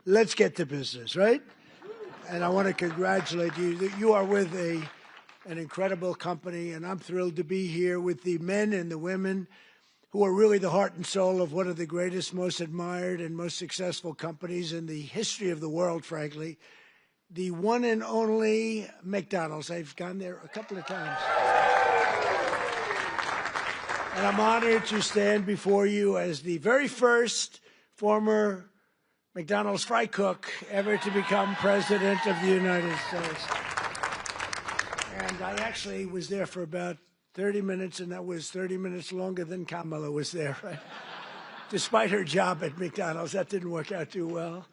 let's get to business, right? And I want to congratulate you. You are with an incredible company, and I'm thrilled to be here with the men and the women who are really the heart and soul of one of the greatest, most admired, and most successful companies in the history of the world, frankly, the one and only McDonald's. I've gone there a couple of times. And I'm honored to stand before you as the very first former McDonald's fry cook ever to become president of the United States. And I actually was there for about 30 minutes, and that was 30 minutes longer than Kamala was there, right? Despite her job at McDonald's, that didn't work out too well.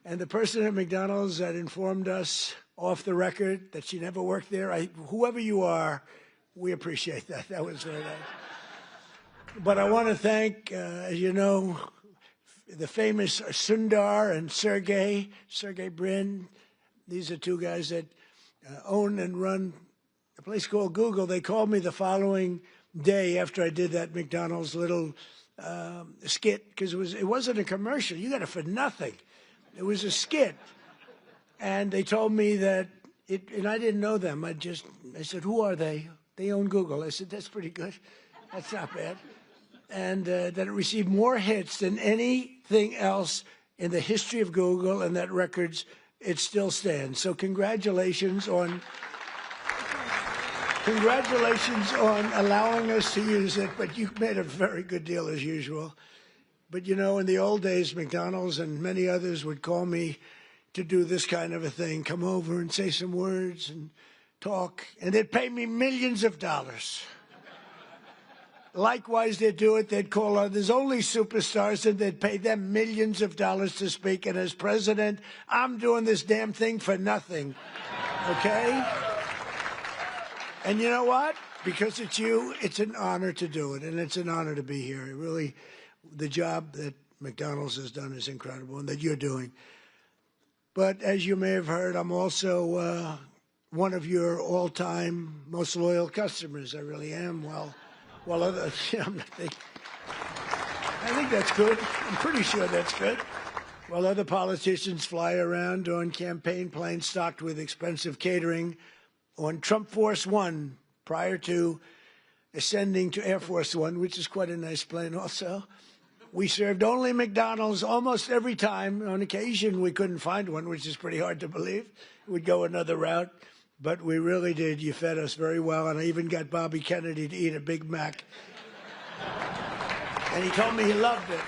And the person at McDonald's that informed us off the record that she never worked there, whoever you are, we appreciate that. That was very nice. But I want to thank, you know, the famous Sundar and Sergey Brin. These are two guys that own and run a place called Google. They called me the following day after I did that McDonald's little skit, because it wasn't a commercial. You got it for nothing. It was a skit. And they told me that, and I didn't know them. I said, who are they? They own Google. I said, that's pretty good. That's not bad. And that it received more hits than anything else in the history of Google, and that records, it still stands. So congratulations on allowing us to use it, but you made a very good deal as usual. But you know, in the old days, McDonald's and many others would call me to do this kind of a thing, come over and say some words and talk, and they'd pay me millions of dollars. Likewise, they'd do it. They'd call others, only superstars, and they'd pay them millions of dollars to speak. And as president, I'm doing this damn thing for nothing, okay? And you know what? Because it's you, it's an honor to do it, and it's an honor to be here. Really, the job that McDonald's has done is incredible, and that you're doing. But as you may have heard, I'm also one of your all-time most loyal customers. I really am. Well, I think that's good. I'm pretty sure that's good. While other politicians fly around on campaign planes stocked with expensive catering, on Trump Force One, prior to ascending to Air Force One, which is quite a nice plane also, we served only McDonald's almost every time. On occasion, we couldn't find one, which is pretty hard to believe. We'd go another route. But we really did. You fed us very well, and I even got Bobby Kennedy to eat a Big Mac. And he told me he loved it.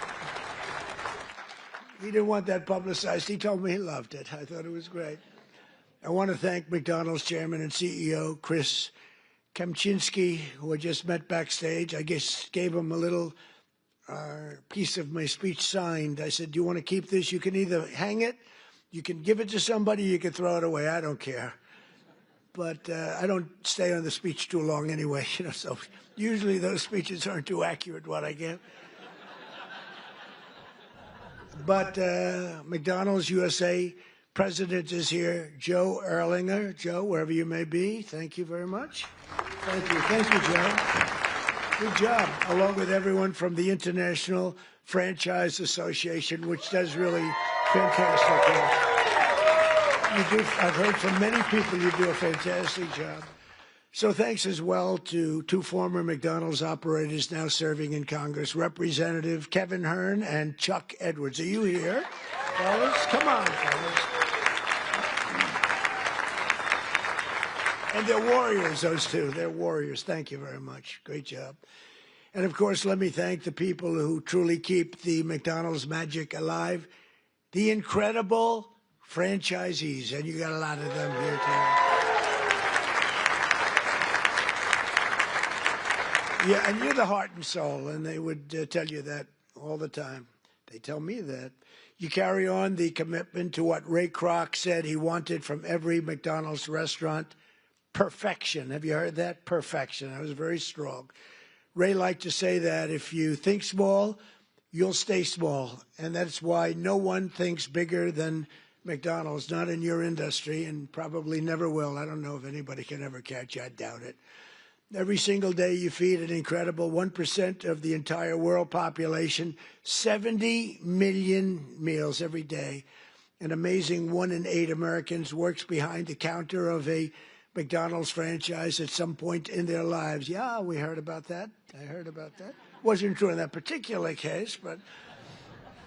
He didn't want that publicized. He told me he loved it. I thought it was great. I want to thank McDonald's chairman and CEO, Chris Kempczinski, who I just met backstage. I guess gave him a little piece of my speech signed. I said, do you want to keep this? You can either hang it, you can give it to somebody, you can throw it away. I don't care. But I don't stay on the speech too long anyway, you know, so usually those speeches aren't too accurate, what I give. But McDonald's USA president is here, Joe Erlinger. Joe, wherever you may be, thank you very much. Thank you, Joe. Good job, along with everyone from the International Franchise Association, which does really fantastic work. You do. I've heard from many people you do a fantastic job. So thanks as well to two former McDonald's operators now serving in Congress, Representative Kevin Hern and Chuck Edwards. Are you here, fellas? Come on, fellas. And they're warriors, those two. They're warriors. Thank you very much. Great job. And, of course, let me thank the people who truly keep the McDonald's magic alive, the incredible franchisees, and you got a lot of them here today. Yeah, and you're the heart and soul, and they would tell you that all the time. They tell me that. You carry on the commitment to what Ray Kroc said he wanted from every McDonald's restaurant, perfection. Have you heard that? Perfection. That was very strong. Ray liked to say that if you think small, you'll stay small, and that's why no one thinks bigger than McDonald's, not in your industry, and probably never will. I don't know if anybody can ever catch you. I doubt it. Every single day you feed an incredible 1% of the entire world population, 70 million meals every day. An amazing 1 in 8 Americans works behind the counter of a McDonald's franchise at some point in their lives. Yeah, we heard about that. I heard about that. Wasn't true in that particular case, but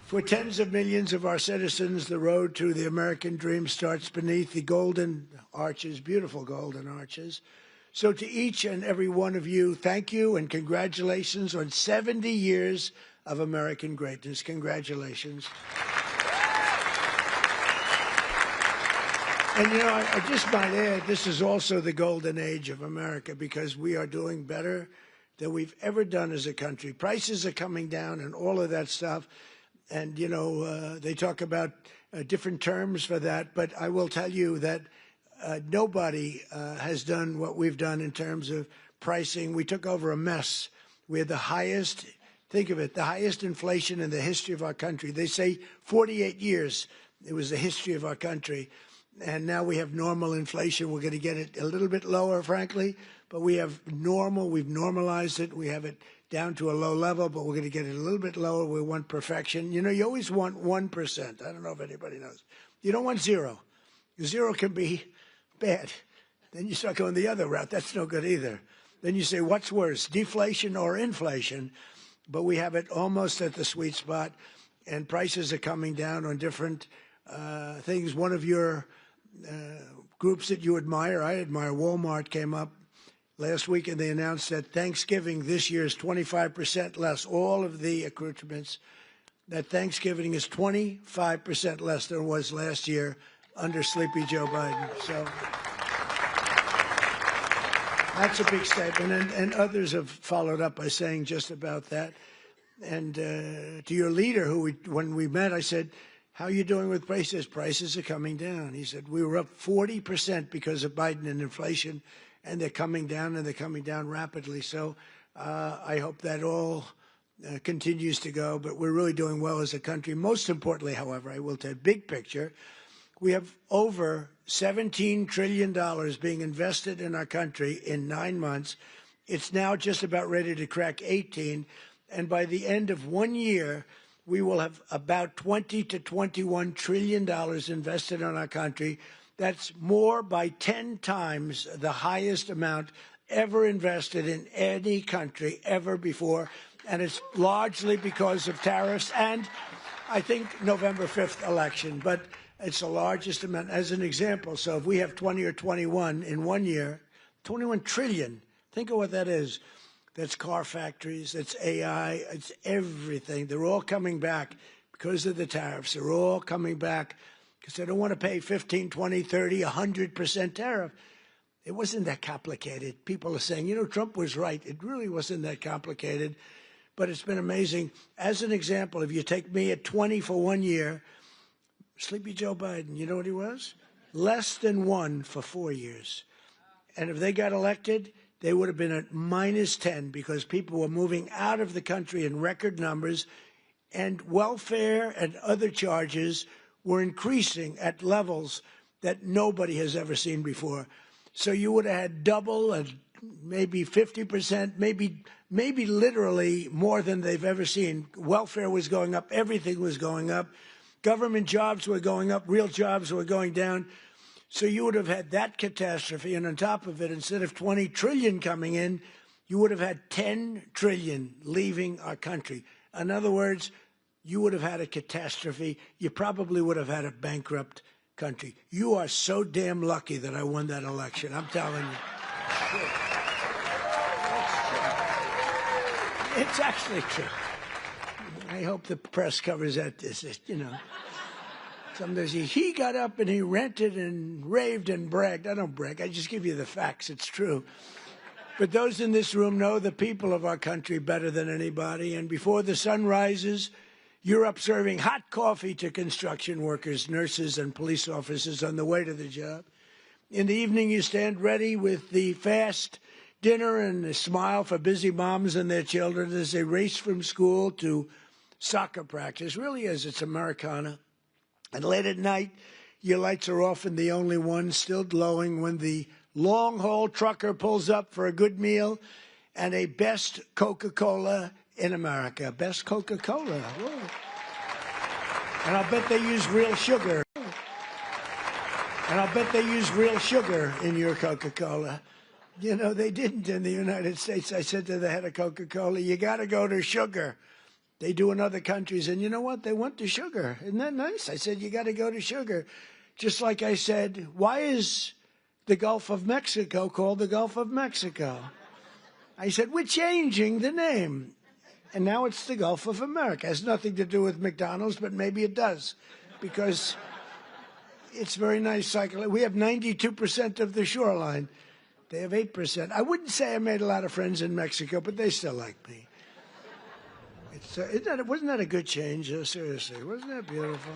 for tens of millions of our citizens, the road to the American dream starts beneath the golden arches, beautiful golden arches. So to each and every one of you, thank you and congratulations on 70 years of American greatness. Congratulations. And, you know, I just might add, this is also the golden age of America because we are doing better than we've ever done as a country. Prices are coming down and all of that stuff. And, you know, they talk about different terms for that. But I will tell you that nobody has done what we've done in terms of pricing. We took over a mess. We had the highest, think of it, the highest inflation in the history of our country. They say 48 years it was the history of our country. And now we have normal inflation. We're going to get it a little bit lower, frankly, but we have normal. We've normalized it. We have it down to a low level, but we're going to get it a little bit lower. We want perfection. You know, you always want 1%. I don't know if anybody knows. You don't want 0. 0 can be bad. Then you start going the other route. That's no good either. Then you say, what's worse, deflation or inflation? But we have it almost at the sweet spot, and prices are coming down on different things. One of your groups that you admire, I admire, Walmart, came up last week and they announced that Thanksgiving this year is 25% less. All of the accoutrements, that Thanksgiving is 25% less than it was last year under Sleepy Joe Biden. So that's a big statement. And others have followed up by saying just about that. And to your leader, when we met, I said, how are you doing with prices? Prices are coming down. He said, we were up 40% because of Biden and inflation, and they're coming down, and they're coming down rapidly. So I hope that all continues to go, but we're really doing well as a country. Most importantly, however, I will tell you, big picture, we have over $17 trillion being invested in our country in 9 months. It's now just about ready to crack 18, and by the end of 1 year, we will have about $20 to $21 trillion invested in our country. That's more by 10 times the highest amount ever invested in any country ever before. And it's largely because of tariffs and, I think, November 5th election. But it's the largest amount. As an example, so if we have 20 or 21 in 1 year, 21 trillion, think of what that is. That's car factories, that's AI, it's everything. They're all coming back because of the tariffs. They're all coming back because they don't want to pay 15, 20, 30, 100% tariff. It wasn't that complicated. People are saying, you know, Trump was right. It really wasn't that complicated, but it's been amazing. As an example, if you take me at 20 for 1 year, Sleepy Joe Biden, you know what he was? Less than 1 for 4 years. And if they got elected, they would have been at minus 10 because people were moving out of the country in record numbers, and welfare and other charges were increasing at levels that nobody has ever seen before. So you would have had double and maybe 50%, maybe literally more than they've ever seen. Welfare was going up. Everything was going up. Government jobs were going up. Real jobs were going down. So you would have had that catastrophe, and on top of it, instead of 20 trillion coming in, you would have had 10 trillion leaving our country. In other words, you would have had a catastrophe. You probably would have had a bankrupt country. You are so damn lucky that I won that election. I'm telling you. It's actually true. I hope the press covers that. You know. Sometimes he got up and he ranted and raved and bragged. I don't brag. I just give you the facts. It's true. But those in this room know the people of our country better than anybody. And before the sun rises, you're up serving hot coffee to construction workers, nurses, and police officers on the way to the job. In the evening, you stand ready with the fast dinner and a smile for busy moms and their children as they race from school to soccer practice. Really is. It's Americana. And late at night, your lights are often the only ones still glowing when the long-haul trucker pulls up for a good meal and a best Coca-Cola in America. Best Coca-Cola. Whoa. And I'll bet they use real sugar. And I'll bet they use real sugar in your Coca-Cola. You know, they didn't in the United States. I said to the head of Coca-Cola, you got to go to sugar. They do in other countries. And you know what? They went to sugar. Isn't that nice? I said, you got to go to sugar. Just like I said, why is the Gulf of Mexico called the Gulf of Mexico? I said, we're changing the name. And now it's the Gulf of America. It has nothing to do with McDonald's, but maybe it does. Because it's very nice cycle. We have 92% of the shoreline. They have 8%. I wouldn't say I made a lot of friends in Mexico, but they still like me. Wasn't that a good change? Seriously, wasn't that beautiful?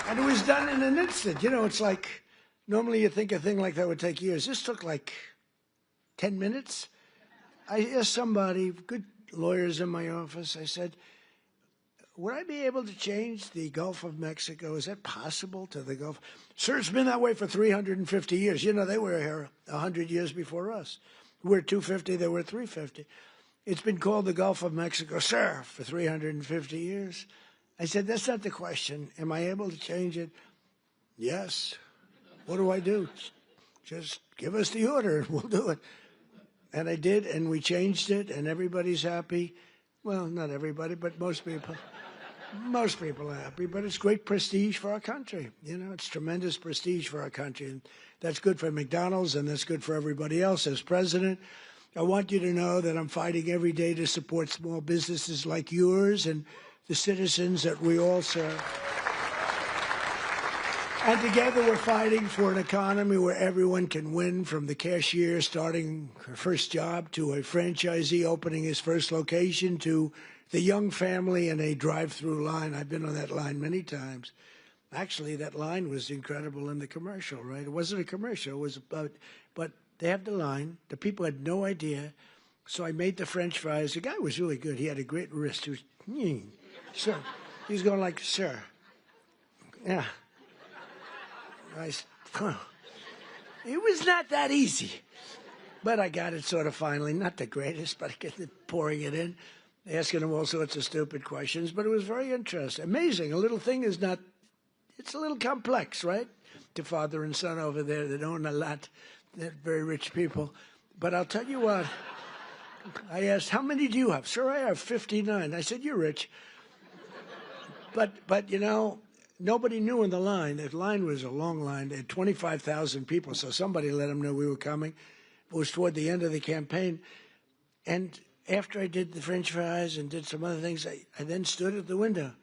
And it was done in an instant. You know, it's like, normally you think a thing like that would take years. This took like 10 minutes. I asked somebody, good lawyers in my office, I said, would I be able to change the Gulf of Mexico? Is that possible to the Gulf? Sir, it's been that way for 350 years. You know, they were here 100 years before us. We're 250, they were 350. It's been called the Gulf of Mexico, sir, for 350 years. I said, that's not the question. Am I able to change it? Yes. What do I do? Just give us the order and we'll do it. And I did, and we changed it, and everybody's happy. Well, not everybody, but most people. Most people are happy, but it's great prestige for our country. You know, it's tremendous prestige for our country. And that's good for McDonald's, and that's good for everybody else. As president, I want you to know that I'm fighting every day to support small businesses like yours and the citizens that we all serve. And together we're fighting for an economy where everyone can win, from the cashier starting her first job to a franchisee opening his first location to the young family in a drive-thru line. I've been on that line many times. Actually, that line was incredible in the commercial, right? It wasn't a commercial. It was about, but they have the line. The people had no idea. So I made the French fries. The guy was really good. He had a great wrist. He was, sir. He was going like, sir. Yeah. It was not that easy. But I got it sort of finally. Not the greatest, but I get it, pouring it in, asking him all sorts of stupid questions. But it was very interesting. Amazing. A little thing is not, it's a little complex, right? To father and son over there that own a lot. They're very rich people. But I'll tell you what. I asked, how many do you have? Sir, I have 59. I said, you're rich. But you know, nobody knew in the line. The line was a long line. They had 25,000 people, so somebody let them know we were coming. It was toward the end of the campaign. And after I did the French fries and did some other things, I then stood at the window.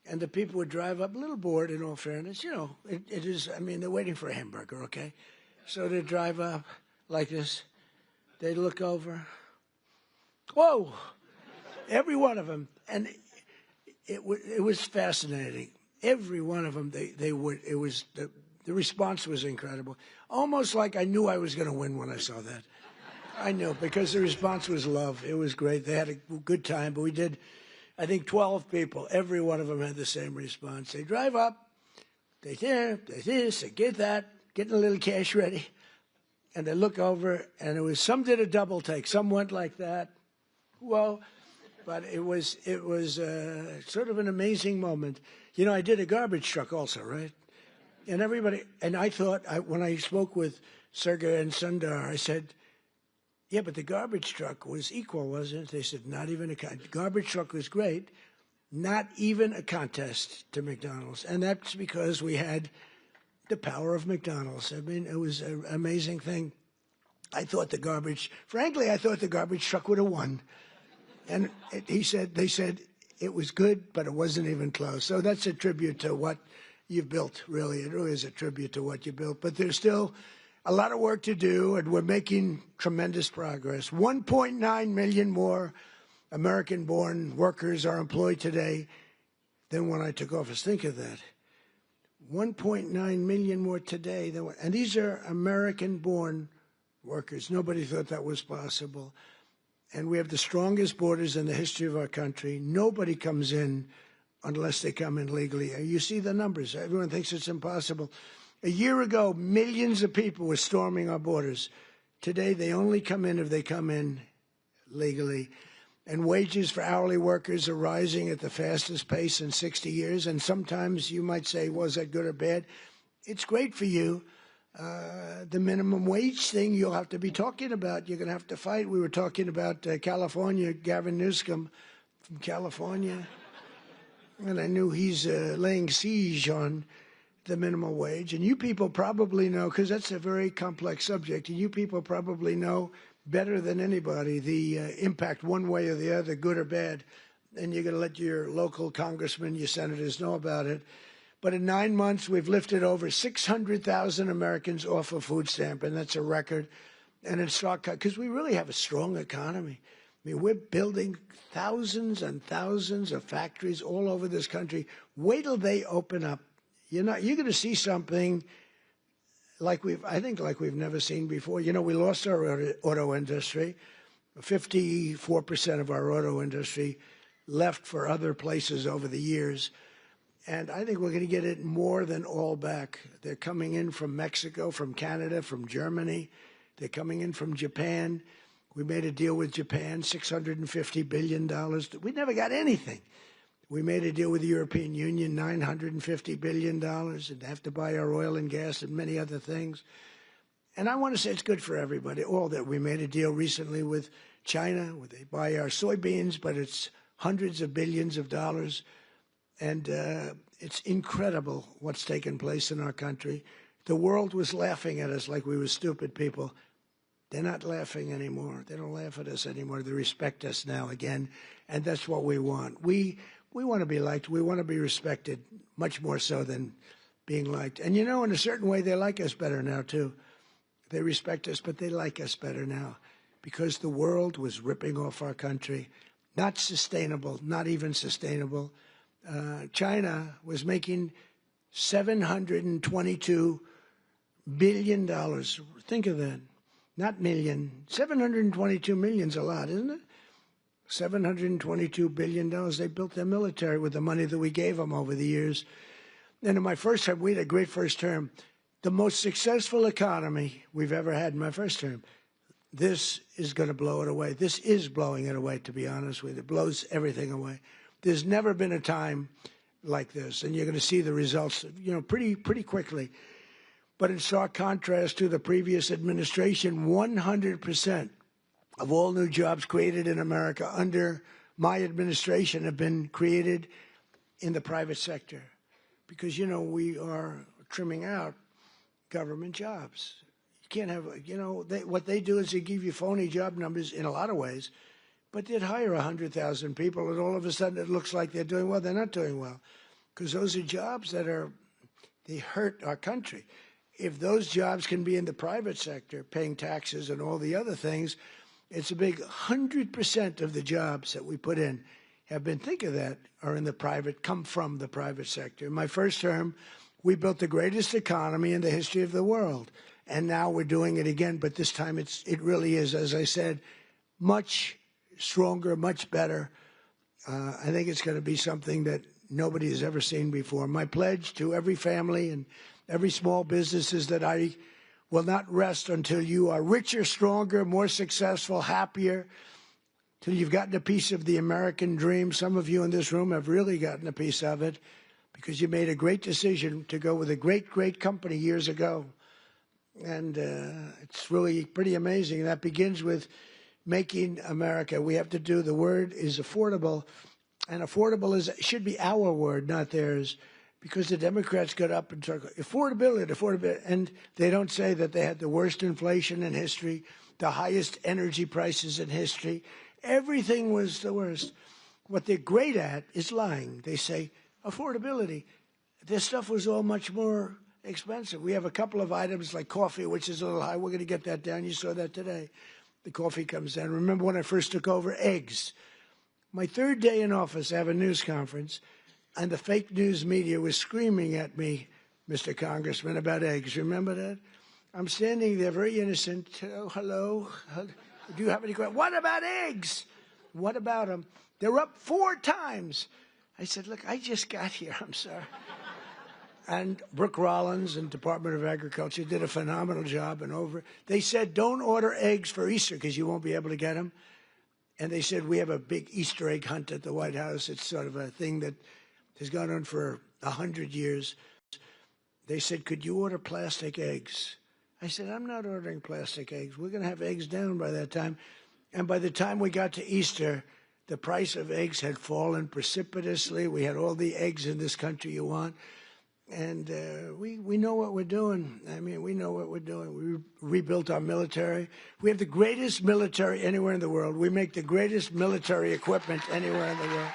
And the people would drive up, a little bored in all fairness. You know, it is, I mean, they're waiting for a hamburger, okay? So they'd drive up like this. They'd look over. Whoa! Every one of them. And it was fascinating. Every one of them, they would, it was, the response was incredible. Almost like I knew I was going to win when I saw that. I knew, because the response was love. It was great. They had a good time, but we did, I think, 12 people. Every one of them had the same response. They drive up, they this, they get that, getting a little cash ready, and they look over, and it was, some did a double take. Some went like that. Whoa. But it was sort of an amazing moment. You know, I did a garbage truck also, right? And everybody, and I thought, when I spoke with Sergey and Sundar, I said, yeah, but the garbage truck was equal, wasn't it? They said, not even a contest. Garbage truck was great, not even a contest to McDonald's. And that's because we had the power of McDonald's. I mean, it was an amazing thing. I thought the garbage truck would have won. And they said it was good, but it wasn't even close. So that's a tribute to what you've built, really. It really is a tribute to what you built. But there's still a lot of work to do, and we're making tremendous progress. 1.9 million more American-born workers are employed today than when I took office. Think of that. 1.9 million more today than, and these are American-born workers. Nobody thought that was possible. And we have the strongest borders in the history of our country. Nobody comes in unless they come in legally. You see the numbers. Everyone thinks it's impossible. A year ago, millions of people were storming our borders. Today, they only come in if they come in legally. And wages for hourly workers are rising at the fastest pace in 60 years. And sometimes you might say, was that good or bad? it's great for you. The minimum wage thing you'll have to be talking about. You're going to have to fight. We were talking about California, Gavin Newsom from California. And I knew he's laying siege on the minimum wage. And you people probably know, because that's a very complex subject, and you people probably know better than anybody the impact one way or the other, good or bad. And you're going to let your local congressmen, your senators know about it. But in 9 months, we've lifted over 600,000 Americans off a food stamp, and that's a record. And in stock, because we really have a strong economy. I mean, we're building thousands and thousands of factories all over this country. Wait till they open up. You're going to see something like I think like we've never seen before. You know, we lost our auto industry. 54% of our auto industry left for other places over the years. And I think we're going to get it more than all back. They're coming in from Mexico, from Canada, from Germany. They're coming in from Japan. We made a deal with Japan, $650 billion. We never got anything. We made a deal with the European Union, $950 billion, and they have to buy our oil and gas and many other things. And I want to say it's good for everybody, all that. We made a deal recently with China, where they buy our soybeans, but it's hundreds of billions of dollars. And it's incredible what's taken place in our country. The world was laughing at us like we were stupid people. They're not laughing anymore. They don't laugh at us anymore. They respect us now again, and that's what we want. We want to be liked. We want to be respected, much more so than being liked. And, you know, in a certain way, they like us better now, too. They respect us, but they like us better now because the world was ripping off our country. Not sustainable, not even sustainable. China was making $722 billion. Think of that. Not million. 722 million's a lot, isn't it? $722 billion. They built their military with the money that we gave them over the years. And in my first term, we had a great first term. The most successful economy we've ever had in my first term. This is going to blow it away. This is blowing it away, to be honest with you. It blows everything away. There's never been a time like this, and you're going to see the results, you know, pretty quickly. But in stark contrast to the previous administration, 100% of all new jobs created in America under my administration have been created in the private sector. Because, you know, we are trimming out government jobs. You can't have, you know, what they do is they give you phony job numbers in a lot of ways, but they'd hire 100,000 people, and all of a sudden it looks like they're doing well. They're not doing well, because those are jobs that they hurt our country. If those jobs can be in the private sector, paying taxes and all the other things, it's a big 100% of the jobs that we put in have been, think of that, are in the private, come from the private sector. In my first term, we built the greatest economy in the history of the world. And now we're doing it again, but this time it really is, as I said, much stronger, much better. I think it's going to be something that nobody has ever seen before. My pledge to every family and every small business is that I will not rest until you are richer, stronger, more successful, happier, till you've gotten a piece of the American dream. Some of you in this room have really gotten a piece of it because you made a great decision to go with a great, great company years ago. And it's really pretty amazing. That begins with making America. We have to do, the word is affordable, and affordable should be our word, not theirs, because the Democrats got up and talk affordability, and they don't say that they had the worst inflation in history, the highest energy prices in history. Everything was the worst. What they're great at is lying. They say affordability. This stuff was all much more expensive. We have a couple of items like coffee, which is a little high. We're going to get that down. You saw that today. The coffee comes down. Remember when I first took over? Eggs. My third day in office, I have a news conference, and the fake news media was screaming at me, Mr. Congressman, about eggs. Remember that? I'm standing there very innocent. Oh, hello. Do you have any questions? What about eggs? What about them? They're up 4 times. I said, look, I just got here. I'm sorry. And Brooke Rollins and Department of Agriculture did a phenomenal job. And they said, don't order eggs for Easter because you won't be able to get them. And they said, we have a big Easter egg hunt at the White House. It's sort of a thing that has gone on for 100 years. they said, could you order plastic eggs? I said, I'm not ordering plastic eggs. We're going to have eggs down by that time. And by the time we got to Easter, the price of eggs had fallen precipitously. We had all the eggs in this country you want. And we know what we're doing. I mean, we know what we're doing. We rebuilt our military. We have the greatest military anywhere in the world. We make the greatest military equipment anywhere in the world.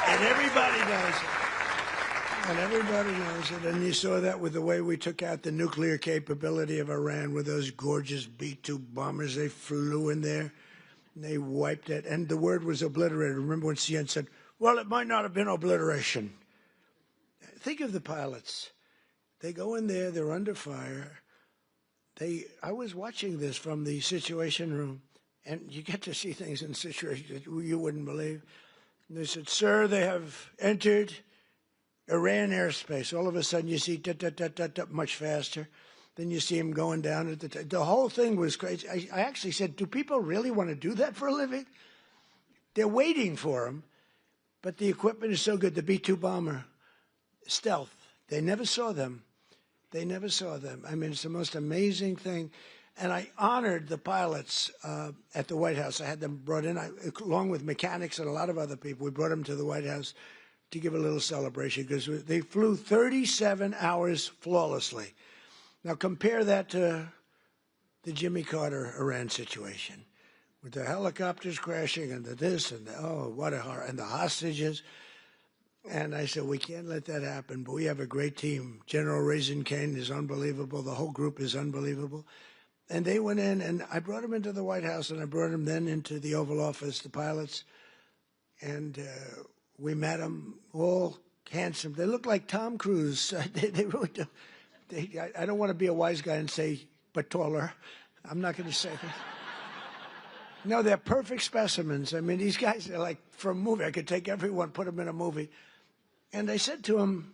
And everybody knows it. And everybody knows it. And you saw that with the way we took out the nuclear capability of Iran with those gorgeous B-2 bombers. They flew in there. And they wiped it. And the word was obliterated. Remember when CNN said, well, it might not have been obliteration. Think of the pilots. They go in there. They're under fire. I was watching this from the Situation Room. And you get to see things in situations that you wouldn't believe. And they said, sir, they have entered Iran airspace. All of a sudden, you see much faster. Then you see him going down at the whole thing was crazy. I actually said, do people really want to do that for a living? They're waiting for him, but the equipment is so good. The B-2 bomber, stealth. They never saw them. They never saw them. I mean, it's the most amazing thing. And I honored the pilots at the White House. I had them brought in, along with mechanics and a lot of other people. We brought them to the White House to give a little celebration because they flew 37 hours flawlessly. Now compare that to the Jimmy Carter Iran situation with the helicopters crashing and the this and the, oh, what a horror, and the hostages. And I said, we can't let that happen, but we have a great team. General Raisin Kane is unbelievable. The whole group is unbelievable. And they went in, and I brought them into the White House, and I brought them then into the Oval Office, the pilots, and we met them, all handsome. They look like Tom Cruise. They really do. I don't want to be a wise guy and say, but taller. I'm not going to say that. No, they're perfect specimens. I mean, these guys are like from a movie. I could take everyone, put them in a movie. And I said to him,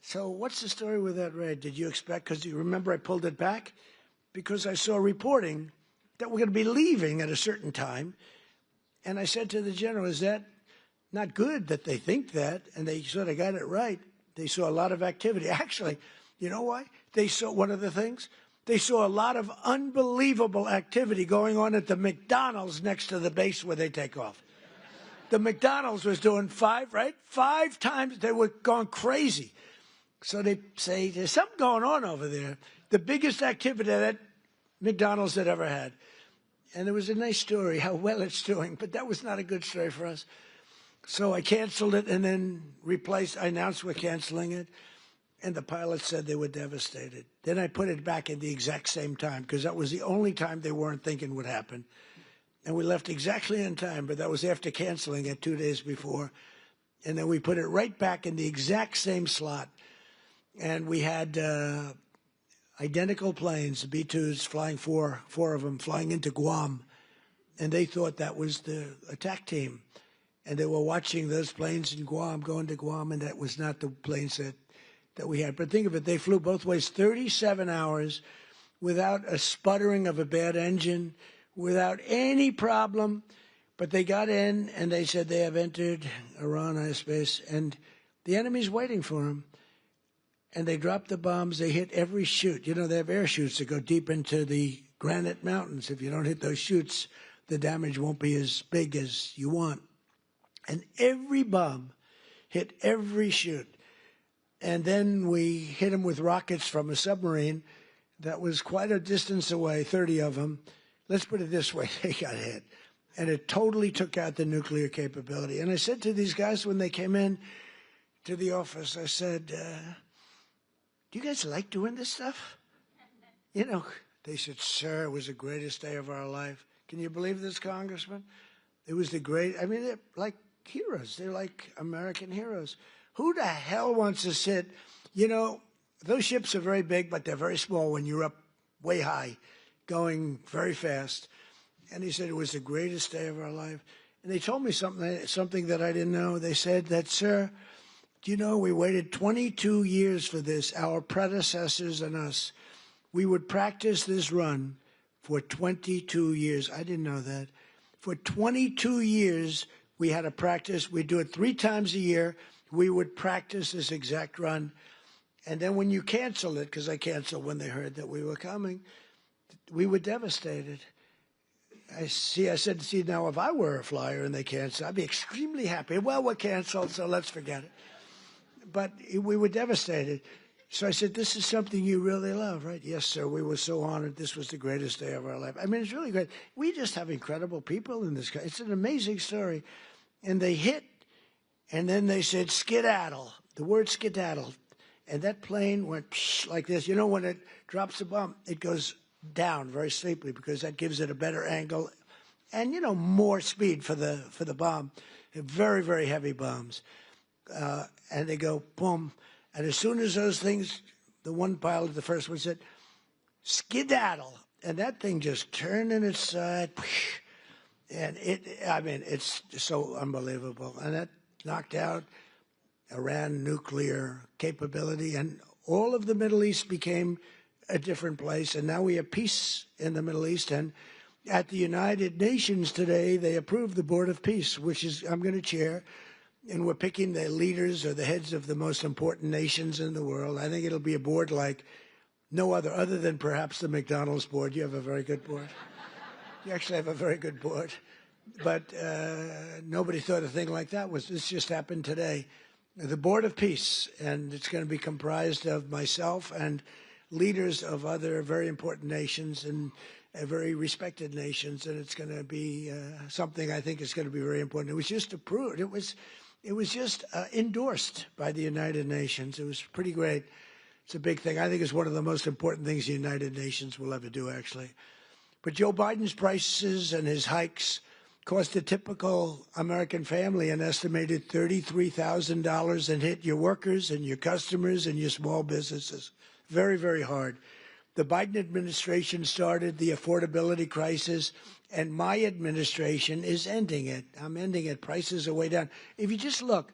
so what's the story with that raid? Did you expect, because you remember I pulled it back? Because I saw reporting that we're going to be leaving at a certain time. And I said to the general, is that not good that they think that? And they sort of got it right. They saw a lot of activity. Actually, you know why? They saw one of the things. They saw a lot of unbelievable activity going on at the McDonald's next to the base where they take off. The McDonald's was doing 5 times. They were going crazy. So they say, there's something going on over there. The biggest activity that McDonald's had ever had. And it was a nice story, how well it's doing. But that was not a good story for us. So I canceled it and then I announced we're canceling it. And the pilots said they were devastated. Then I put it back at the exact same time because that was the only time they weren't thinking would happen. And we left exactly in time, but that was after canceling it 2 days before. And then we put it right back in the exact same slot. And we had identical planes, the B-2s, flying four of them, flying into Guam. And they thought that was the attack team. And they were watching those planes in Guam, going to Guam, and that was not the planes that we had. But think of it, they flew both ways 37 hours without a sputtering of a bad engine, without any problem. But they got in, and they said they have entered Iran airspace, and the enemy's waiting for them. And they dropped the bombs. They hit every chute. You know, they have air chutes that go deep into the granite mountains. If you don't hit those chutes, the damage won't be as big as you want. And every bomb hit every chute. And then we hit them with rockets from a submarine that was quite a distance away, 30 of them. Let's put it this way, they got hit. And it totally took out the nuclear capability. And I said to these guys when they came in to the office, I said, do you guys like doing this stuff? You know, they said, sir, it was the greatest day of our life. Can you believe this, Congressman? It was they're like heroes. They're like American heroes. Who the hell wants to sit? You know, those ships are very big, but they're very small when you're up way high, going very fast. And he said it was the greatest day of our life. And they told me something that I didn't know. They said that, sir, do you know, we waited 22 years for this, our predecessors and us. We would practice this run for 22 years. I didn't know that. For 22 years, we had to practice. We'd do it 3 times a year. we would practice this exact run. And then when you cancel it, because I canceled when they heard that we were coming, we were devastated. I said, see, now if I were a flyer and they canceled, I'd be extremely happy. Well, we're canceled, so let's forget it. But we were devastated. So I said, this is something you really love, right? Yes, sir. We were so honored. This was the greatest day of our life. I mean, it's really great. We just have incredible people in this country. It's an amazing story. And they hit, and then they said, skedaddle, the word skedaddle. And that plane went like this. You know, when it drops a bomb, it goes down very sleepily because that gives it a better angle and, you know, more speed for the bomb. Very, very heavy bombs. And they go, boom. And as soon as those things, the one pilot, the first one said, skedaddle. And that thing just turned in its side. And it's so unbelievable. And that knocked out Iran nuclear capability. And all of the Middle East became a different place. And now we have peace in the Middle East. And at the United Nations today, they approved the Board of Peace, which is I'm going to chair. And we're picking the leaders or the heads of the most important nations in the world. I think it'll be a board like no other than perhaps the McDonald's board. You have a very good board. You actually have a very good board. But nobody thought a thing like that this just happened today. The Board of Peace, and it's going to be comprised of myself and leaders of other very important nations and very respected nations, and it's going to be something I think is going to be very important. It was just approved. It was just endorsed by the United Nations. It was pretty great. It's a big thing. I think it's one of the most important things the United Nations will ever do, actually. But Joe Biden's prices and his hikes cost a typical American family an estimated $33,000 and hit your workers and your customers and your small businesses. Very, very hard. The Biden administration started the affordability crisis, and my administration is ending it. I'm ending it. Prices are way down. If you just look,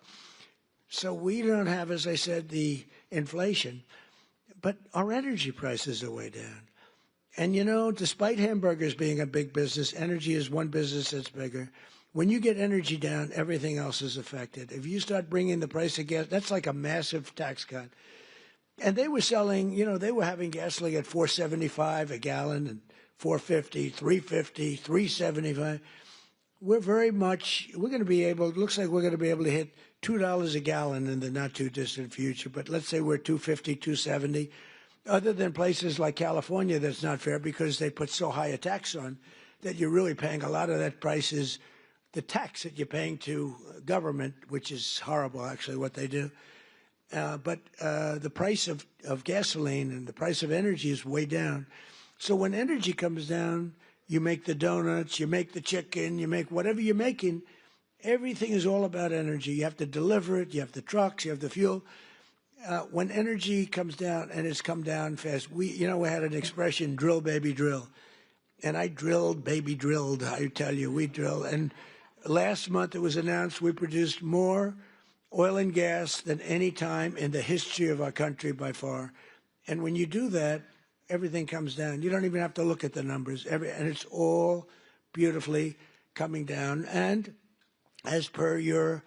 so we don't have, as I said, the inflation, but our energy prices are way down. And, you know, despite hamburgers being a big business, energy is one business that's bigger. When you get energy down, everything else is affected. If you start bringing the price of gas, that's like a massive tax cut. And they were selling, you know, they were having gasoline at $4.75 a gallon and $4.50, $3.50, $3.75. We're going to be able, it looks like we're going to be able to hit $2 a gallon in the not too distant future. But let's say we're $2.50, $2.70. Other than places like California, that's not fair because they put so high a tax on that you're really paying a lot of that price is the tax that you're paying to government, which is horrible, actually, what they do. But the price of gasoline and the price of energy is way down. So when energy comes down, you make the donuts, you make the chicken, you make whatever you're making. Everything is all about energy. You have to deliver it. You have the trucks. You have the fuel. When energy comes down, and it's come down fast, we had an expression, drill, baby, drill. And I drilled, baby, drilled. I tell you, we drilled. And last month it was announced we produced more oil and gas than any time in the history of our country by far. And when you do that, everything comes down. You don't even have to look at the numbers. And it's all beautifully coming down. And as per your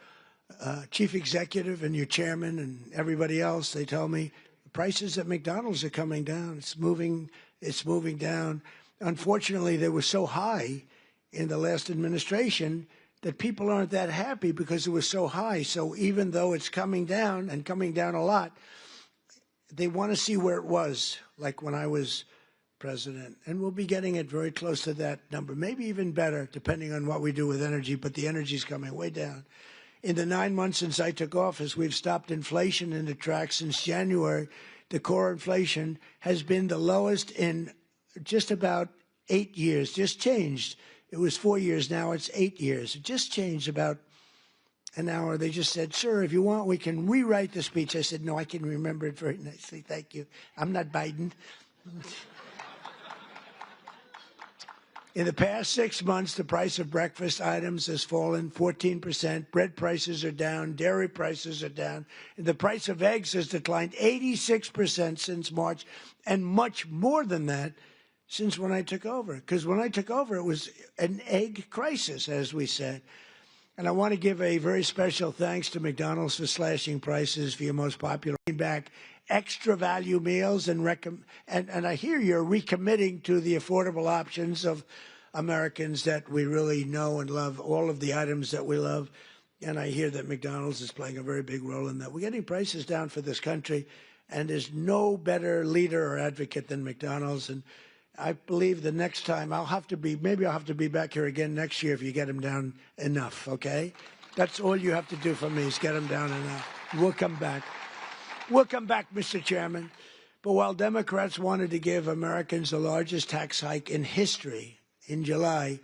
chief executive and your chairman and everybody else, they tell me the prices at McDonald's are coming down. It's moving down. Unfortunately, they were so high in the last administration that people aren't that happy because it was so high. So even though it's coming down and coming down a lot, they want to see where it was, like when I was president. And we'll be getting it very close to that number, maybe even better, depending on what we do with energy. But the energy's coming way down. In the 9 months since I took office, we've stopped inflation in the tracks. Since January, the core inflation has been the lowest in just about 8 years, just changed. It was 4 years, now it's 8 years. It just changed about an hour. They just said, sir, if you want, we can rewrite the speech. I said, no, I can remember it very nicely. Thank you. I'm not Biden. In the past 6 months, the price of breakfast items has fallen 14%. Bread prices are down. Dairy prices are down. And the price of eggs has declined 86% since March, and much more than that since when I took over. Because when I took over, it was an egg crisis, as we said. And I want to give a very special thanks to McDonald's for slashing prices for your most popular. Back extra value meals and I hear you're recommitting to the affordable options of Americans that we really know and love, all of the items that we love. And I hear that McDonald's is playing a very big role in that. We're getting prices down for this country, and there's no better leader or advocate than McDonald's. And I believe the next time maybe I'll have to be back here again next year if you get them down enough, okay? That's all you have to do for me is get them down enough. We'll come back. We'll come back, Mr. Chairman. But while Democrats wanted to give Americans the largest tax hike in history in July,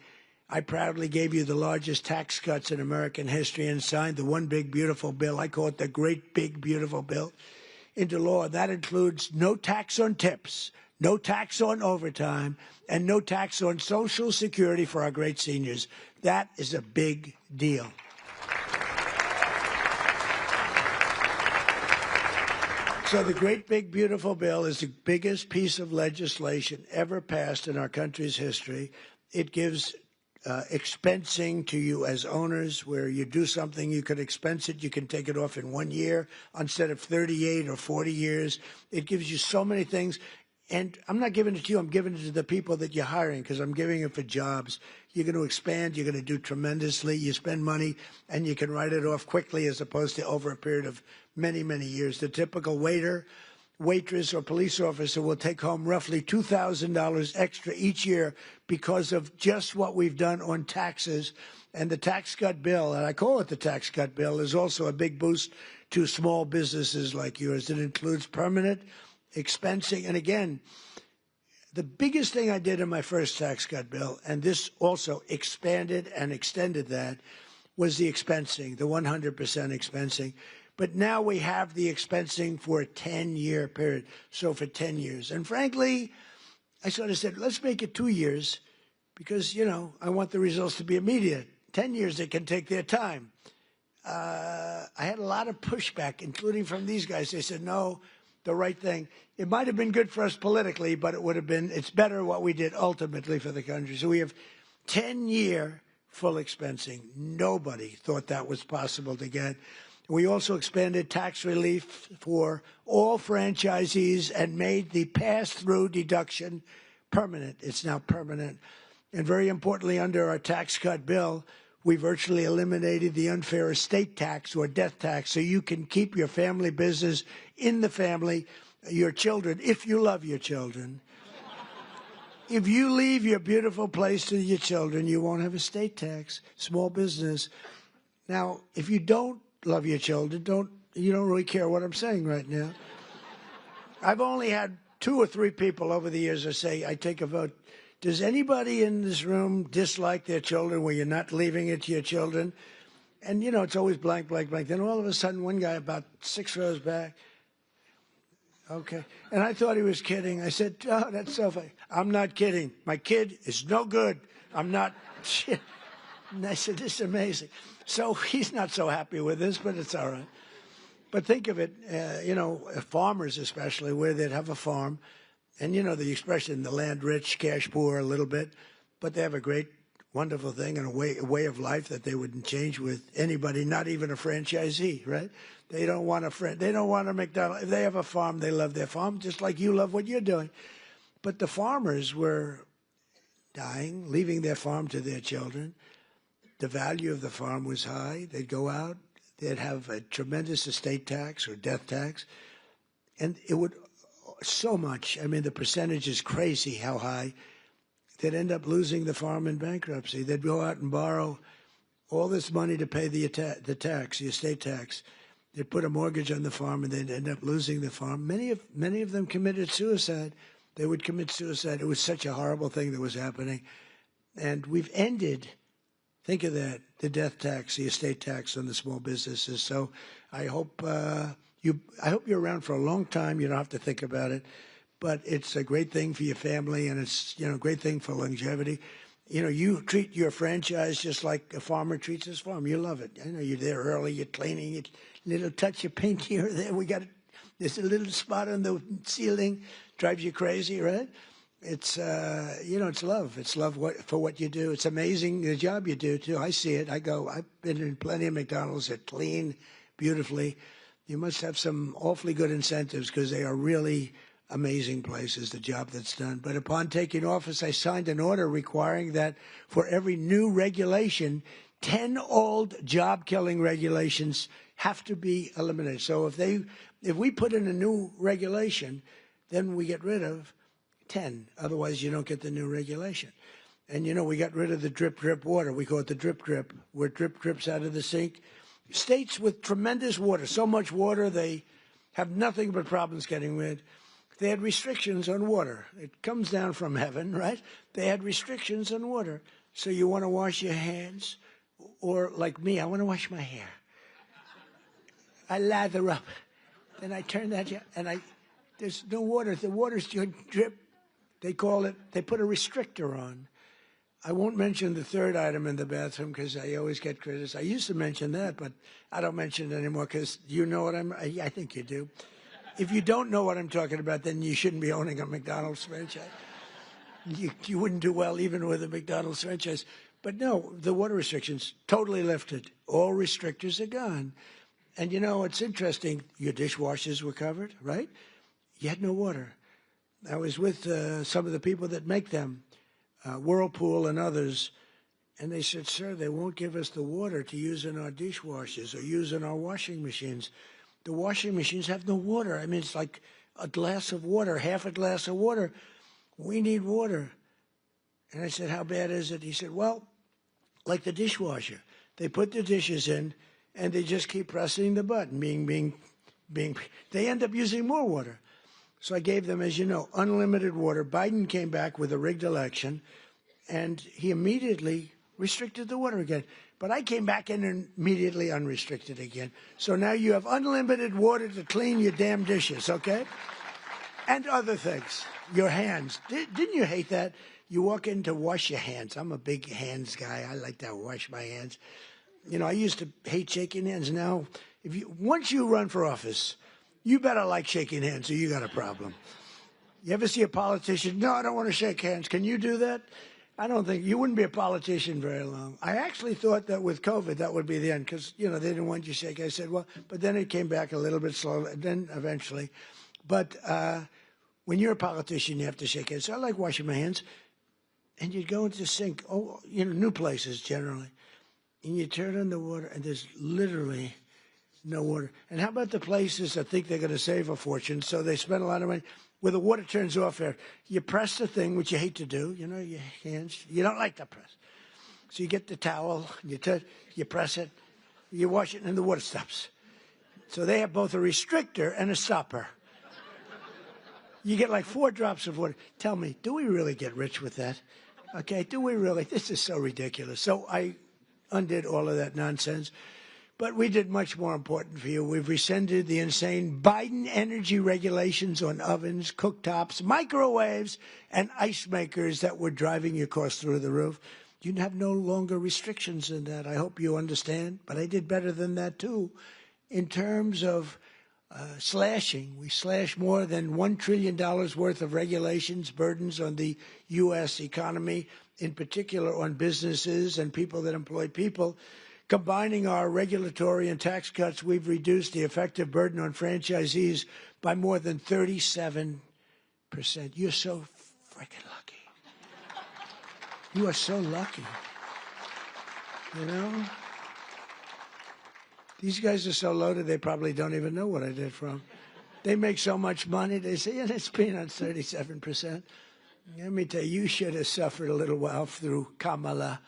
I proudly gave you the largest tax cuts in American history and signed the one big beautiful bill, I call it the great big beautiful bill, into law. That includes no tax on tips, no tax on overtime, and no tax on Social Security for our great seniors. That is a big deal. So the great big beautiful bill is the biggest piece of legislation ever passed in our country's history. It gives expensing to you as owners, where you do something, you could expense it, you can take it off in 1 year instead of 38 or 40 years. It gives you so many things. And I'm not giving it to you, I'm giving it to the people that you're hiring, because I'm giving it for jobs. You're going to expand, you're going to do tremendously. You spend money and you can write it off quickly as opposed to over a period of many, many years. The typical waiter, waitress, or police officer will take home roughly $2,000 extra each year because of just what we've done on taxes. And the tax cut bill, and I call it the tax cut bill, is also a big boost to small businesses like yours. It includes permanent expensing. And again, the biggest thing I did in my first tax cut bill, and this also expanded and extended that, was the expensing, the 100% expensing. But now we have the expensing for a 10-year period, so for 10 years. And frankly, I sort of said, let's make it 2 years because, you know, I want the results to be immediate. 10 years, they can take their time. I had a lot of pushback, including from these guys. They said, no, the right thing. It might have been good for us politically, but it's better what we did ultimately for the country. So we have 10-year full expensing. Nobody thought that was possible to get. We also expanded tax relief for all franchisees and made the pass-through deduction permanent. It's now permanent. And very importantly, under our tax cut bill, we virtually eliminated the unfair estate tax or death tax, so you can keep your family business in the family, your children, if you love your children. If you leave your beautiful place to your children, you won't have estate tax, small business. Now, if you don't love your children, you don't really care what I'm saying right now. I've only had 2 or 3 people over the years that say, I take a vote. Does anybody in this room dislike their children where you're not leaving it to your children? And, you know, it's always blank, blank, blank. Then all of a sudden, one guy about 6 rows back, okay. And I thought he was kidding. I said, oh, that's so funny. I'm not kidding. My kid is no good. I'm not. And I said, this is amazing. So he's not so happy with this, but it's all right. But think of it, you know, farmers especially, where they'd have a farm. And, you know, the expression, the land rich, cash poor a little bit. But they have a great, wonderful thing and a way of life that they wouldn't change with anybody, not even a franchisee, right? They don't want a McDonald. If they have a farm, they love their farm, just like you love what you're doing. But the farmers were dying, leaving their farm to their children. The value of the farm was high. They'd go out. They'd have a tremendous estate tax or death tax. And it would so much. I mean, the percentage is crazy how high. They'd end up losing the farm in bankruptcy. They'd go out and borrow all this money to pay the tax, the estate tax. They'd put a mortgage on the farm, and they'd end up losing the farm. Many of them committed suicide. They would commit suicide. It was such a horrible thing that was happening. And we've ended, think of that, the death tax, the estate tax on the small businesses. So I hope you're around for a long time. You don't have to think about it. But it's a great thing for your family, and it's, you know, a great thing for longevity. You know, you treat your franchise just like a farmer treats his farm. You love it. I know you're there early, you're cleaning it, little touch of paint here or there. There's a little spot on the ceiling, drives you crazy, right? It's, it's love. It's love for what you do. It's amazing the job you do, too. I see it. I've been in plenty of McDonald's that clean beautifully. You must have some awfully good incentives because they are really amazing places, the job that's done. But upon taking office, I signed an order requiring that for every new regulation, 10 old job-killing regulations have to be eliminated. So if we put in a new regulation, then we get rid of 10. Otherwise, you don't get the new regulation. And, we got rid of the drip, drip water. We call it the drip, drip, where drip drips out of the sink. States with tremendous water, so much water, they have nothing but problems getting rid. They had restrictions on water. It comes down from heaven, right? They had restrictions on water. So you want to wash your hands, or like me, I want to wash my hair. I lather up. Then I turn that, and there's no water. The water's drip. They put a restrictor on. I won't mention the third item in the bathroom because I always get criticized. I used to mention that, but I don't mention it anymore because you know what I think you do. If you don't know what I'm talking about, then you shouldn't be owning a McDonald's franchise. You wouldn't do well even with a McDonald's franchise. But no, the water restrictions totally lifted. All restrictors are gone. And it's interesting. Your dishwashers were covered, right? You had no water. I was with some of the people that make them, Whirlpool and others, and they said, sir, they won't give us the water to use in our dishwashers or use in our washing machines. The washing machines have no water. I mean, it's like a glass of water, half a glass of water. We need water. And I said, how bad is it? He said, well, like the dishwasher. They put the dishes in, and they just keep pressing the button, they end up using more water. So I gave them, as you know, unlimited water. Biden came back with a rigged election, and he immediately restricted the water again. But I came back in and immediately unrestricted again. So now you have unlimited water to clean your damn dishes, okay? And other things. Your hands. Didn't you hate that? You walk in to wash your hands. I'm a big hands guy. I like to wash my hands. I used to hate shaking hands. Now, once you run for office, you better like shaking hands or you got a problem. You ever see a politician? No, I don't want to shake hands. Can you do that? I don't think you wouldn't be a politician very long. I actually thought that with COVID, that would be the end because, they didn't want you to shake. I said, well, but then it came back a little bit slowly, then eventually. But when you're a politician, you have to shake hands. So I like washing my hands. And you'd go into the sink, new places generally. And you turn on the water, and there's literally no water. And how about the places that think they're going to save a fortune, so they spend a lot of money, where the water turns off there. You press the thing, which you hate to do, your hands. You don't like to press. So you get the towel, you press it, you wash it, and the water stops. So they have both a restrictor and a stopper. You get like 4 drops of water. Tell me, do we really get rich with that? Okay, do we really? This is so ridiculous. So I undid all of that nonsense. But we did much more important for you. We've rescinded the insane Biden energy regulations on ovens, cooktops, microwaves, and ice makers that were driving your costs through the roof. You have no longer restrictions in that. I hope you understand. But I did better than that, too. In terms of slashing, we slashed more than $1 trillion worth of regulations, burdens on the U.S. economy, in particular on businesses and people that employ people. Combining our regulatory and tax cuts, we've reduced the effective burden on franchisees by more than 37%. You're so freaking lucky. You are so lucky. These guys are so loaded, they probably don't even know what I did for them. They make so much money, they say, yeah, it's peanuts, 37%. Let me tell you, you should have suffered a little while through Kamala.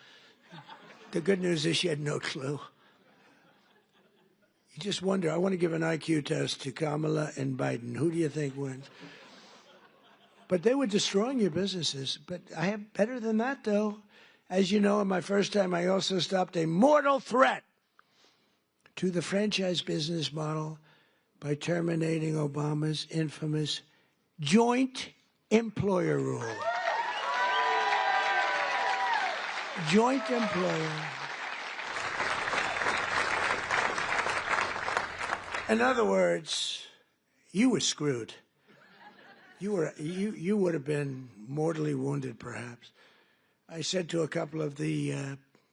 The good news is she had no clue. You just wonder, I want to give an IQ test to Kamala and Biden. Who do you think wins? But they were destroying your businesses. But I have better than that, though. As you know, in my first time, I also stopped a mortal threat to the franchise business model by terminating Obama's infamous joint employer rule. Joint employer. In other words, you were screwed. You would have been mortally wounded, perhaps. I said to a couple of the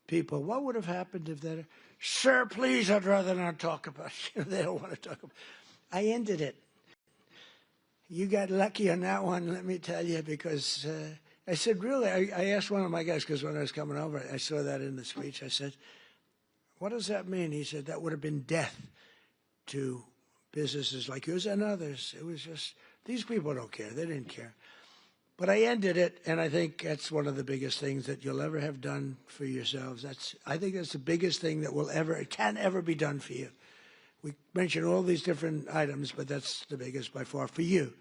people, what would have happened if that? Sir, please, I'd rather not talk about it. They don't want to talk about it. I ended it. You got lucky on that one, let me tell you, because I said, really, I asked one of my guys, because when I was coming over, I saw that in the speech. I said, what does that mean? He said, that would have been death to businesses like yours and others. It was just, these people don't care. They didn't care. But I ended it, and I think that's one of the biggest things that you'll ever have done for yourselves. I think that's the biggest thing that it can ever be done for you. We mentioned all these different items, but that's the biggest by far for you.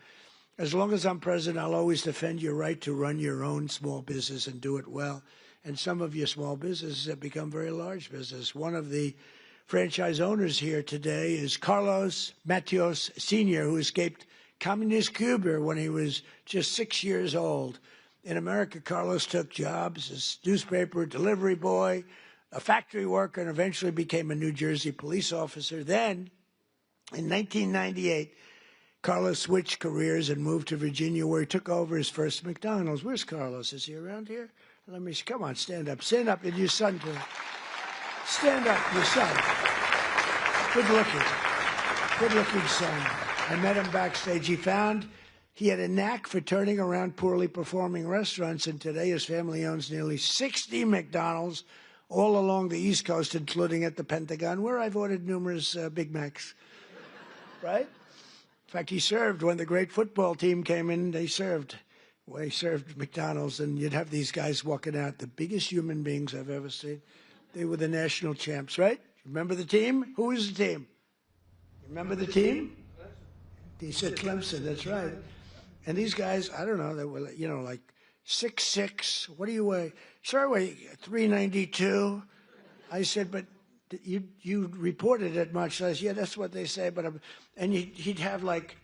As long as I'm president, I'll always defend your right to run your own small business and do it well. And some of your small businesses have become very large business. One of the franchise owners here today is Carlos Matios Sr., who escaped communist Cuba when he was just 6 years old. In America, Carlos took jobs as newspaper delivery boy, a factory worker, and eventually became a New Jersey police officer. Then, in 1998, Carlos switched careers and moved to Virginia, where he took over his first McDonald's. Where's Carlos? Is he around here? Let me see. Come on, stand up. Stand up, and your son too. Stand up, your son. Good-looking son. I met him backstage. He had a knack for turning around poorly performing restaurants, and today his family owns nearly 60 McDonald's all along the East Coast, including at the Pentagon, where I've ordered numerous Big Macs. Right? In fact, he served when the great football team came in. They served McDonald's, and you'd have these guys walking out, the biggest human beings I've ever seen. They were the national champs, right? Remember the team? Who was the team? Remember the team? He said Clemson, that's right. And these guys, I don't know, they were, like 6'6". What do you weigh? Sir, I weigh 392. I said, but you reported it much. I said, yeah, that's what they say. But and he'd have like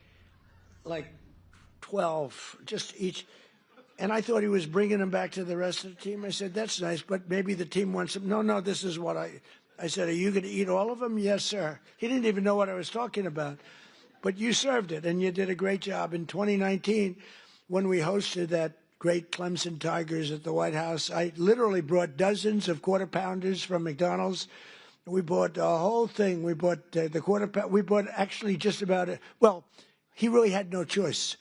12, just each. And I thought he was bringing them back to the rest of the team. I said, that's nice, but maybe the team wants them. No, this is what I said, are you going to eat all of them? Yes, sir. He didn't even know what I was talking about. But you served it, and you did a great job. In 2019, when we hosted that great Clemson Tigers at the White House, I literally brought dozens of quarter pounders from McDonald's. We bought the whole thing. We bought the quarter pound. We bought actually just about it. Well, he really had no choice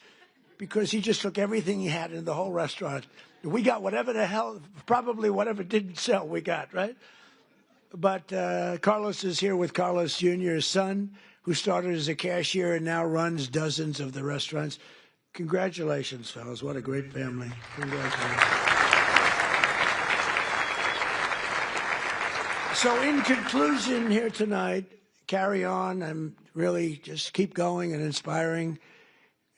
because he just took everything he had in the whole restaurant. We got whatever the hell, probably whatever didn't sell, we got, right? But Carlos is here with Carlos Jr., his son, who started as a cashier and now runs dozens of the restaurants. Congratulations, fellas. What a great family. Congratulations. So in conclusion here tonight, carry on and really just keep going and inspiring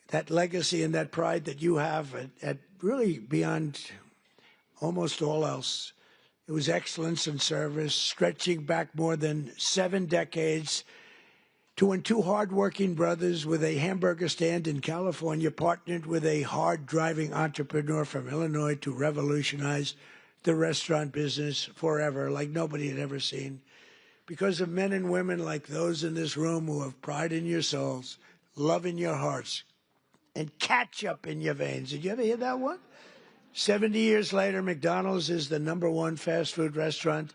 that legacy and that pride that you have at really beyond almost all else. It was excellence in service, stretching back more than 7 decades to when 2 hardworking brothers with a hamburger stand in California partnered with a hard-driving entrepreneur from Illinois to revolutionize the restaurant business forever, like nobody had ever seen. Because of men and women like those in this room who have pride in your souls, love in your hearts, and ketchup in your veins. Did you ever hear that one? 70 years later, McDonald's is the #1 fast food restaurant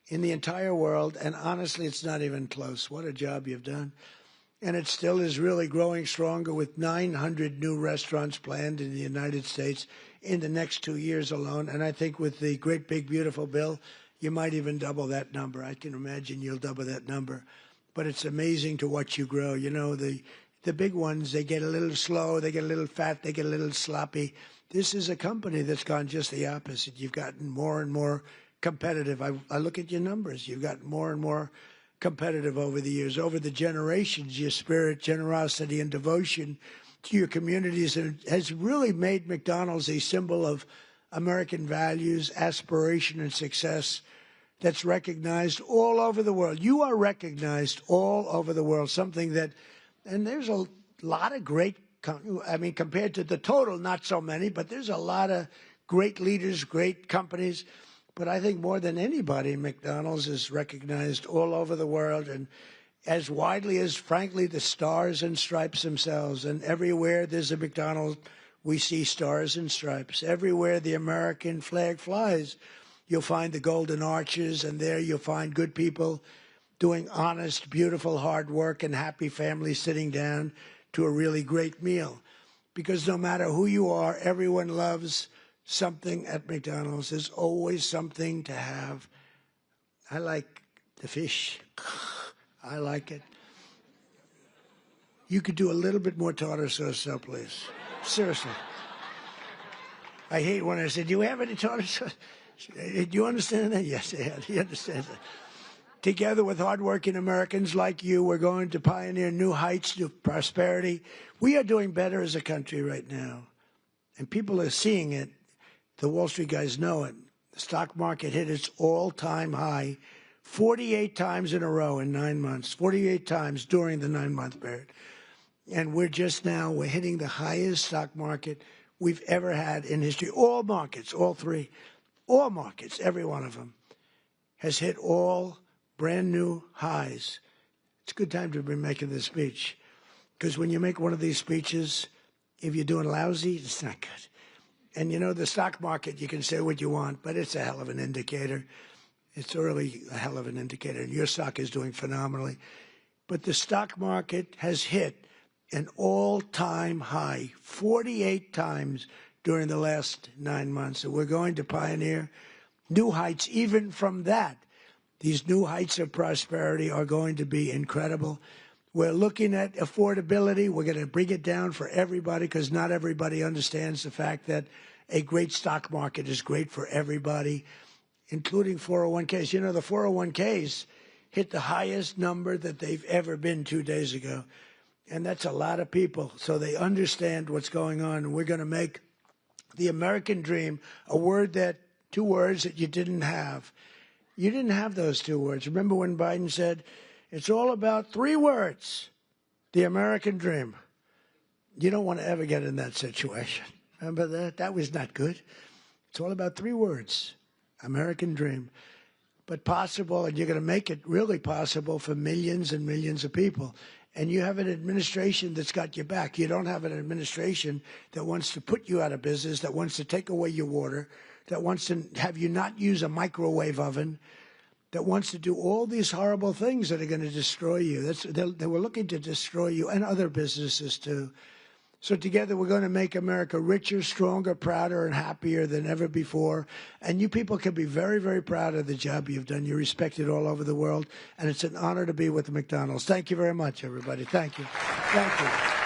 in the entire world, and honestly, it's not even close. What a job you've done. And it still is really growing stronger with 900 new restaurants planned in the United States in the next 2 years alone. And I think with the great, big, beautiful bill, you might even double that number. I can imagine you'll double that number. But it's amazing to watch you grow. You know, the big ones, they get a little slow, they get a little fat, they get a little sloppy. This is a company that's gone just the opposite. You've gotten more and more competitive. I look at your numbers. You've gotten more and more competitive over the years, over the generations. Your spirit, generosity, and devotion to your communities has really made McDonald's a symbol of American values, aspiration, and success that's recognized all over the world. You are recognized all over the world, something that, and there's a lot of great, I mean, compared to the total, not so many, but there's a lot of great leaders, great companies. But I think more than anybody, McDonald's is recognized all over the world. And as widely as, frankly, the stars and stripes themselves. And everywhere there's a McDonald's, we see stars and stripes. Everywhere the American flag flies, you'll find the golden arches, and there you'll find good people doing honest, beautiful, hard work, and happy families sitting down to a really great meal. Because no matter who you are, everyone loves something at McDonald's. There's always something to have. I like the fish. I like it. You could do a little bit more tartar sauce, though, please. Seriously. I hate when I say, do you have any tartar sauce? Do you understand that? Yes, I had. He understands that. Together with hardworking Americans like you, we're going to pioneer new heights of prosperity. We are doing better as a country right now, and people are seeing it. The Wall Street guys know it. The stock market hit its all-time high 48 times in a row in 9 months, 48 times during the 9-month period. And we're hitting the highest stock market we've ever had in history. All markets, all three, all markets, every one of them, has hit all brand new highs. It's a good time to be making this speech, because when you make one of these speeches, if you're doing lousy, it's not good. And you know, the stock market, you can say what you want, but it's a hell of an indicator. It's really a hell of an indicator. And your stock is doing phenomenally. But the stock market has hit an all-time high 48 times during the last 9 months. And we're going to pioneer new heights even from that. These new heights of prosperity are going to be incredible. We're looking at affordability. We're going to bring it down for everybody, because not everybody understands the fact that a great stock market is great for everybody, including 401ks. You know, the 401ks hit the highest number that they've ever been 2 days ago. And that's a lot of people. So they understand what's going on. And we're going to make the American dream two words that you didn't have. You didn't have those 2 words. Remember when Biden said, it's all about 3 words, the American dream? You don't want to ever get in that situation. Remember that? That was not good. It's all about 3 words, American dream. But possible, and you're going to make it really possible for millions and millions of people. And you have an administration that's got your back. You don't have an administration that wants to put you out of business, that wants to take away your water, that wants to have you not use a microwave oven, that wants to do all these horrible things that are going to destroy you. They were looking to destroy you and other businesses too. So together we're going to make America richer, stronger, prouder, and happier than ever before. And you people can be very, very proud of the job you've done. You're respected all over the world, and it's an honor to be with McDonald's. Thank you very much, everybody. Thank you. Thank you.